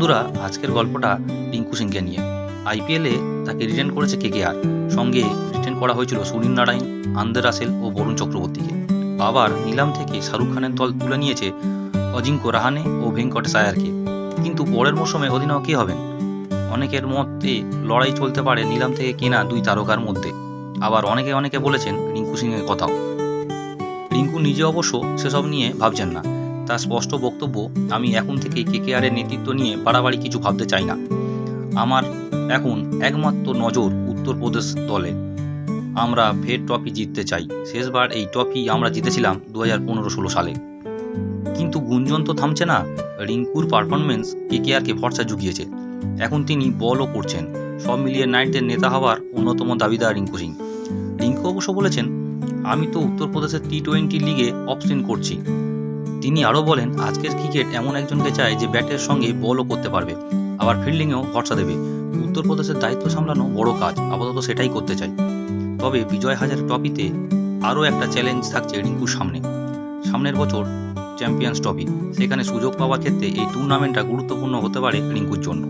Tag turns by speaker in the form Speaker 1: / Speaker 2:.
Speaker 1: বন্ধুরা, আজকের গল্পটা রিঙ্কু সিংকে নিয়ে। আইপিএলে তাকে রিটেন করেছে কেকেআর, সঙ্গে রিটেন করা হয়েছিল সুনীল নারায়ণ, আন্দ্রে রাসেল ও বরুণ চক্রবর্তীকে। আবার নিলাম থেকে শাহরুখ খানের দল তুলে নিয়েছে অজিঙ্ক্য রাহানে ও ভেঙ্কটেশ আয়ারকে। কিন্তু পরের মৌসুমে অধিনায়ক কে হবেন? অনেকের মতে লড়াই চলতে পারে নিলাম থেকে কেনা দুই তারকার মধ্যে। আবার অনেকে বলেছেন রিঙ্কু সিংয়ের কথাও। রিঙ্কু নিজে অবশ্য সেসব নিয়ে ভাবছেন না। তার স্পষ্ট বক্তব্য, আমি এখন থেকেই কেকেআরের নেতৃত্ব নিয়ে বাড়াবাড়ি কিছু ভাবতে চাই না। আমার এখন একমাত্র নজর উত্তরপ্রদেশ দলে। আমরা ফের ট্রফি জিততে চাই। শেষবার এই ট্রফি আমরা জিতেছিলাম 2015-16 সালে। কিন্তু গুঞ্জন তো থামছে না। রিঙ্কুর পারফরমেন্স কেকেআরকে ভরসা জুগিয়েছে। এখন তিনি বলও করছেন। সব মিলিয়ে নাইটদের নেতা হওয়ার অন্যতম দাবিদার রিঙ্কু সিং। রিঙ্কু অবশ্য বলেছেন, আমি তো উত্তরপ্রদেশের টি-20 লিগে অফ স্পিন করছি। তিনি আরও বলেন, আজকের ক্রিকেট এমন একজনকে চায় যে ব্যাটের সঙ্গে বলও করতে পারবে, আবার ফিল্ডিংয়েও ভরসা দেবে। উত্তরপ্রদেশের দায়িত্ব সামলানো বড় কাজ, আপাতত সেটাই করতে চাই। তবে বিজয় হাজারে ট্রফিতে আরও একটা চ্যালেঞ্জ থাকছে রিঙ্কুর সামনে। সামনের বছর চ্যাম্পিয়ন্স ট্রফি, সেখানে সুযোগ পাওয়ার ক্ষেত্রে এই টুর্নামেন্টটা গুরুত্বপূর্ণ হতে পারে রিঙ্কুর জন্য।